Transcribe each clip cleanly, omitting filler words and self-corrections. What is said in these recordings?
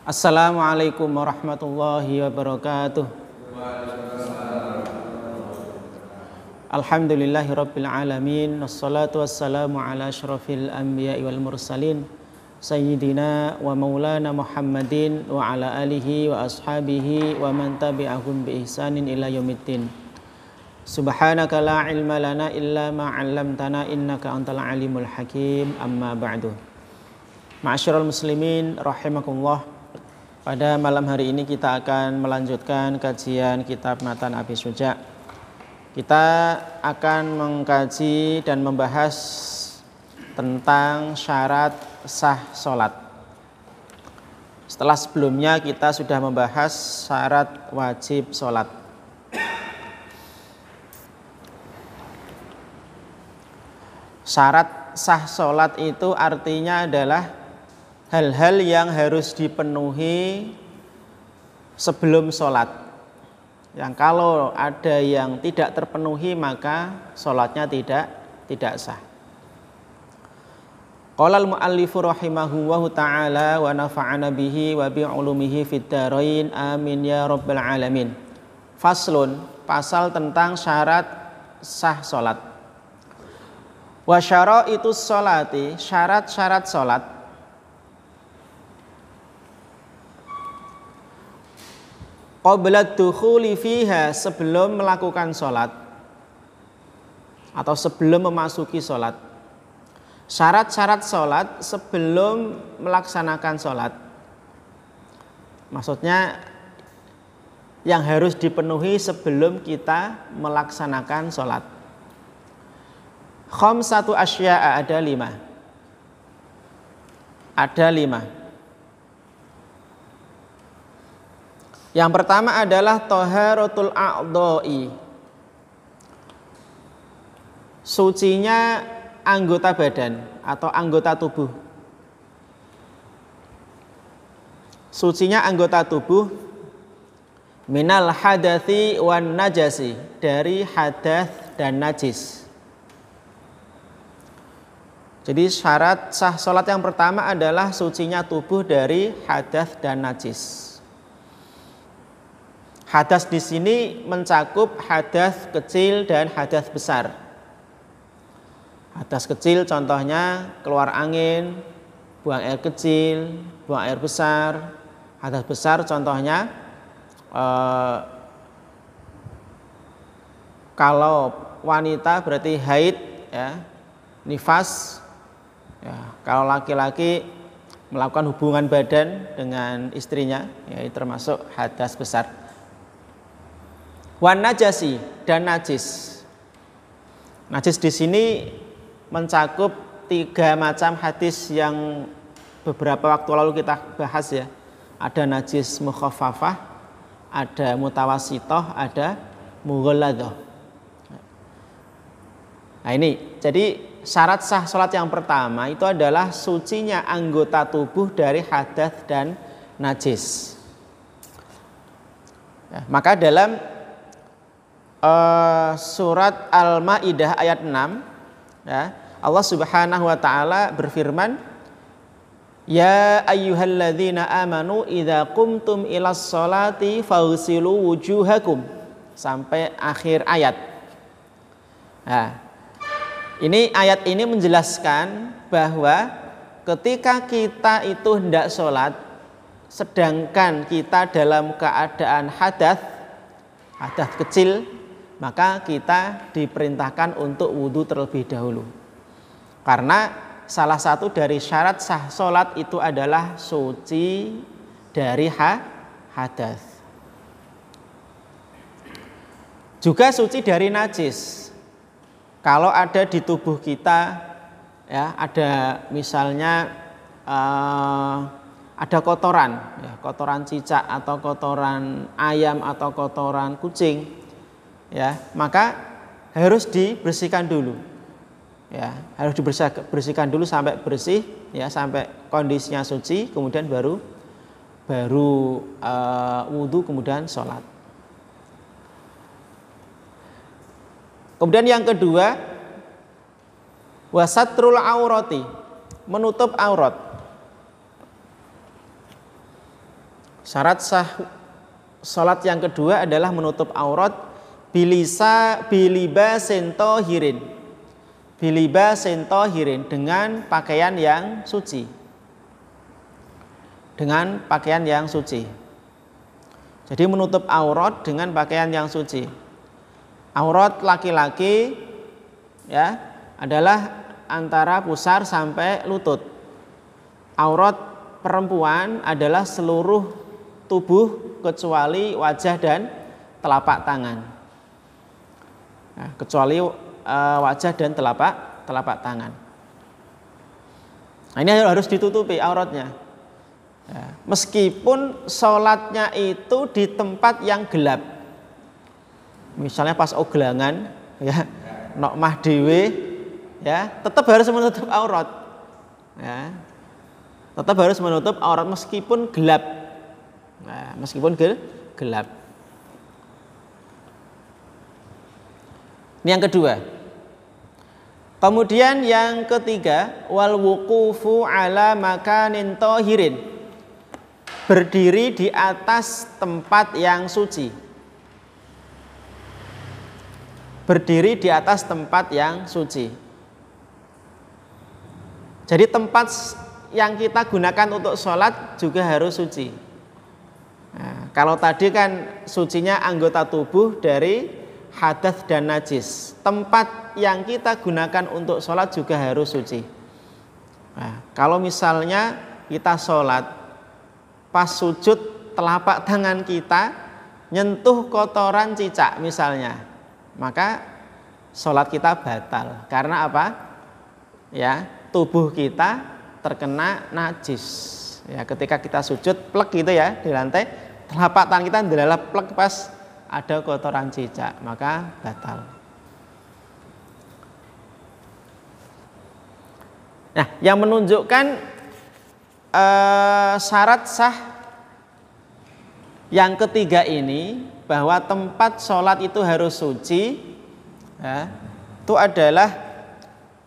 Assalamualaikum warahmatullahi wabarakatuh. Alhamdulillahirabbil alamin, wassalatu wassalamu ala asyrafil anbiya'i wal mursalin sayyidina wa maulana Muhammadin wa ala alihi wa ashabihi wa man tabi'ahum bi ihsanin ila yaumiddin. Subhanaka la ilma lana illa ma 'allamtana innaka antal alimul hakim. Amma ba'du. Ma'asyiral muslimin rahimakumullah. Pada malam hari ini kita akan melanjutkan kajian kitab Matan Abi Syuja'. Kita akan mengkaji dan membahas tentang syarat sah sholat. Setelah sebelumnya kita sudah membahas syarat wajib sholat. Syarat sah sholat itu artinya adalah hal-hal yang harus dipenuhi sebelum sholat. Yang kalau ada yang tidak terpenuhi maka sholatnya tidak sah. Qala al-muallifu rahimahullahu ta'ala wa nafa'ana bihi wa bi'ulumihi fid dharain amin ya rabbal alamin. Faslun, pasal tentang syarat sah sholat. Wa syara'itus sholati, syarat-syarat sholat. Qabla dukhuli fiha, sebelum melakukan sholat atau sebelum memasuki sholat. Syarat-syarat sholat sebelum melaksanakan sholat, maksudnya yang harus dipenuhi sebelum kita melaksanakan sholat. Khamsatu asya'a, ada lima. Yang pertama adalah thaharatul a'dha'i, sucinya anggota badan atau anggota tubuh. Sucinya anggota tubuh minal hadathi wan najasi, dari hadath dan najis. Jadi syarat sah sholat yang pertama adalah sucinya tubuh dari hadath dan najis. Hadas di sini mencakup hadas kecil dan hadas besar. Hadas kecil contohnya keluar angin, buang air kecil, buang air besar. Hadas besar contohnya kalau wanita berarti haid, ya, nifas. Ya, kalau laki-laki melakukan hubungan badan dengan istrinya, ya, itu termasuk hadas besar. Wan najasi, dan najis. Najis di sini mencakup 3 macam hadis yang beberapa waktu lalu kita bahas, ya. Ada najis mukhaffafah, ada mutawasitoh, ada mughalladhah. Nah ini, jadi syarat sah sholat yang pertama itu adalah sucinya anggota tubuh dari hadath dan najis. Ya, maka dalam surat Al-Maidah ayat 6, ya, Allah Subhanahu wa taala berfirman, ya ayyuhalladzina amanu idza qumtum ilas sholati faghsilu wujuhakum, sampai akhir ayat. Nah, ini ayat ini menjelaskan bahwa ketika kita itu hendak sholat sedangkan kita dalam keadaan hadath kecil, maka kita diperintahkan untuk wudhu terlebih dahulu. Karena salah satu dari syarat sah sholat itu adalah suci dari hadas. Juga suci dari najis. Kalau ada di tubuh kita, ya, ada misalnya ada kotoran, ya, kotoran cicak atau kotoran ayam atau kotoran kucing, ya, maka harus dibersihkan dulu, ya, harus dibersihkan dulu sampai bersih, ya, sampai kondisinya suci, kemudian baru wudhu, kemudian sholat. Kemudian yang kedua, wasatrul aurati, menutup aurat. Syarat sah salat yang kedua adalah menutup aurat bilibasin tohirin. Bilibasin tohirin, dengan pakaian yang suci. Dengan pakaian yang suci. Jadi menutup aurat dengan pakaian yang suci. Aurat laki-laki ya adalah antara pusar sampai lutut. Aurat perempuan adalah seluruh tubuh kecuali wajah dan telapak tangan. Nah, kecuali wajah dan telapak tangan. Nah, ini harus ditutupi auratnya. Ya, meskipun sholatnya itu di tempat yang gelap, misalnya pas oglangan, ya, nok mah dewe, ya, tetap harus menutup aurat. Ya, tetap harus menutup aurat meskipun gelap. Nah, meskipun gelap. Ini yang kedua. Kemudian yang ketiga, wal wuqufu ala makanin tohirin, berdiri di atas tempat yang suci. Berdiri di atas tempat yang suci. Jadi tempat yang kita gunakan untuk sholat juga harus suci. Nah, kalau tadi kan sucinya anggota tubuh dari hadas dan najis, tempat yang kita gunakan untuk sholat juga harus suci. Nah, kalau misalnya kita sholat, pas sujud telapak tangan kita nyentuh kotoran cicak misalnya, maka sholat kita batal. Karena apa? Ya, tubuh kita terkena najis. Ya, ketika kita sujud plek gitu ya di lantai, telapak tangan kita ndelala plek pas ada kotoran cicak, maka batal. Nah, yang menunjukkan syarat sah yang ketiga ini, bahwa tempat sholat itu harus suci, ya, itu adalah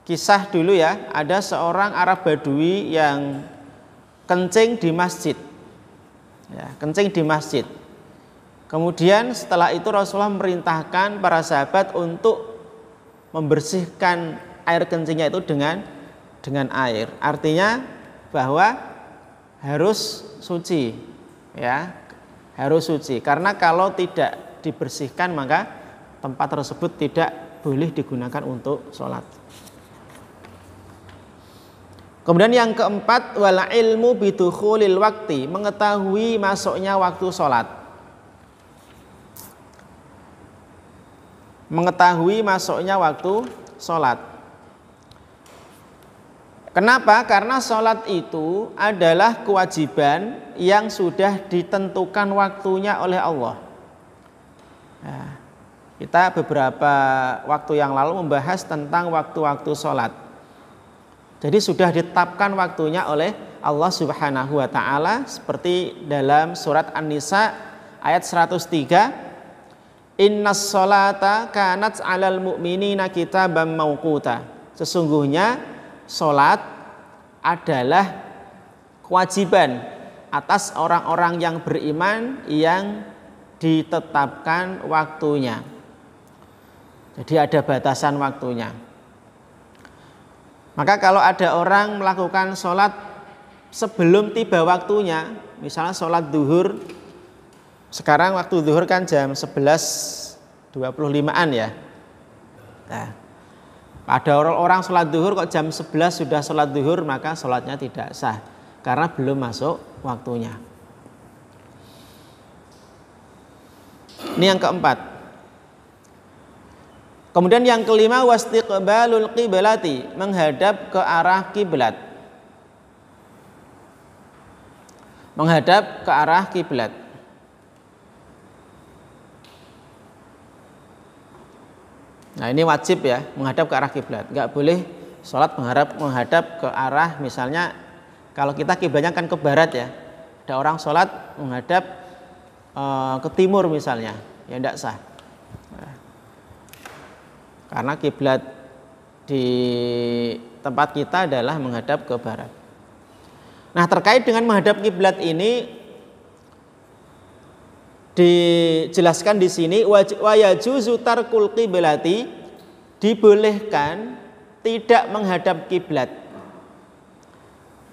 kisah dulu ya, ada seorang Arab Badui yang kencing di masjid, ya, kencing di masjid. Kemudian setelah itu Rasulullah memerintahkan para sahabat untuk membersihkan air kencingnya itu dengan air. Artinya bahwa harus suci, ya, harus suci. Karena kalau tidak dibersihkan maka tempat tersebut tidak boleh digunakan untuk sholat. Kemudian yang keempat, wal ilmu bidukhulil waqti, mengetahui masuknya waktu sholat. Mengetahui masuknya waktu sholat. Kenapa? Karena sholat itu adalah kewajiban yang sudah ditentukan waktunya oleh Allah. Nah, kita beberapa waktu yang lalu membahas tentang waktu-waktu sholat. Jadi sudah ditetapkan waktunya oleh Allah Subhanahu wa ta'ala, seperti dalam surat An-Nisa ayat 103, Innas sholata kanat 'alal mu'minina kitaban mauquta. Sesungguhnya sholat adalah kewajiban atas orang-orang yang beriman yang ditetapkan waktunya. Jadi ada batasan waktunya. Maka kalau ada orang melakukan sholat sebelum tiba waktunya, misalnya sholat duhur, sekarang waktu duhur kan jam 11.25an ya. Nah, ada orang sholat duhur kok jam 11 sudah sholat duhur, maka sholatnya tidak sah karena belum masuk waktunya. Ini yang keempat. Kemudian yang kelima, wastiqbalul qiblati, menghadap ke arah kiblat. Menghadap ke arah kiblat. Nah, ini wajib ya, menghadap ke arah kiblat. Enggak boleh sholat menghadap ke arah, misalnya kalau kita kiblatnya kan ke barat ya, ada orang sholat menghadap ke timur misalnya, ya tidak sah. Nah, karena kiblat di tempat kita adalah menghadap ke barat. Nah, terkait dengan menghadap kiblat ini, dijelaskan di sini wa yajuzu tarkul qiblati, dibolehkan tidak menghadap kiblat.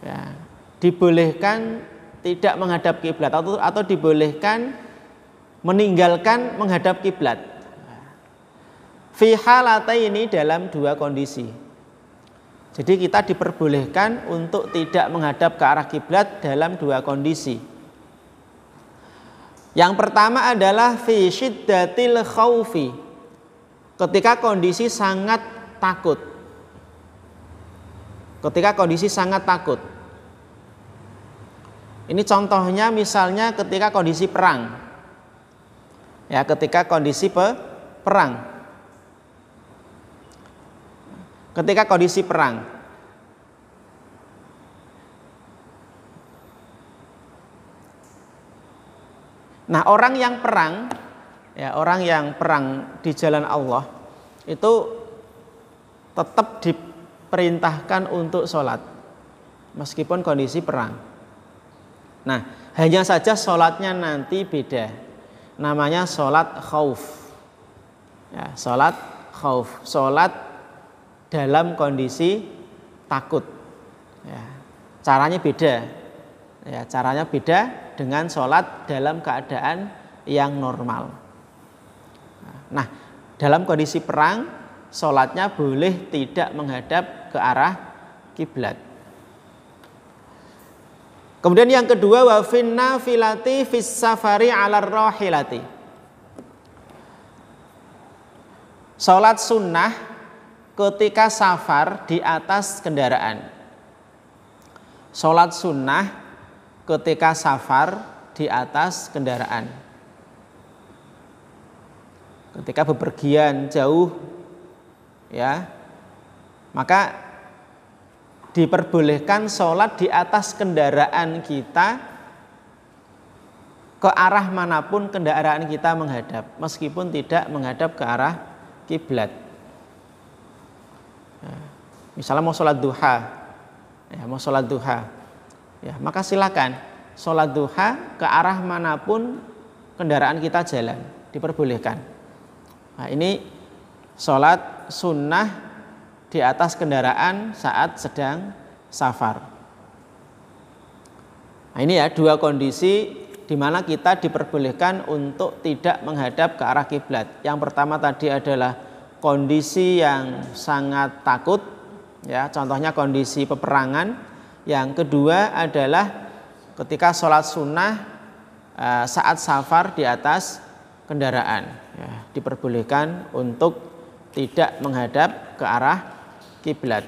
Ya, dibolehkan tidak menghadap kiblat atau dibolehkan meninggalkan menghadap kiblat. Fi halataini, dalam dua kondisi. Jadi kita diperbolehkan untuk tidak menghadap ke arah kiblat dalam dua kondisi. Yang pertama adalah fi syiddatil khaufi, ketika kondisi sangat takut. Ketika kondisi sangat takut. Ini contohnya misalnya ketika kondisi perang. Ya, ketika kondisi perang. Ketika kondisi perang. Nah, orang yang perang, ya, orang yang perang di jalan Allah itu tetap diperintahkan untuk sholat meskipun kondisi perang. Nah, hanya saja sholatnya nanti beda. Namanya sholat khauf. Ya, sholat khauf, sholat dalam kondisi takut. Ya, caranya beda. Ya, caranya beda dengan sholat dalam keadaan yang normal. Nah, dalam kondisi perang, sholatnya boleh tidak menghadap ke arah kiblat. Kemudian yang kedua, wa fin nafilati fis safari 'alar rahilati. Salat sunnah ketika safar di atas kendaraan. Salat sunnah ketika safar di atas kendaraan. Ketika bepergian jauh, ya, maka diperbolehkan sholat di atas kendaraan kita ke arah manapun kendaraan kita menghadap, meskipun tidak menghadap ke arah kiblat. Ya, misalnya mau sholat duha, ya, maka silakan sholat duha ke arah manapun kendaraan kita jalan, diperbolehkan. Nah, ini sholat sunnah di atas kendaraan saat sedang safar. Nah, ini ya dua kondisi di mana kita diperbolehkan untuk tidak menghadap ke arah kiblat. Yang pertama tadi adalah kondisi yang sangat takut, ya, contohnya kondisi peperangan. Yang kedua adalah ketika sholat sunnah saat safar di atas kendaraan, ya, diperbolehkan untuk tidak menghadap ke arah kiblat.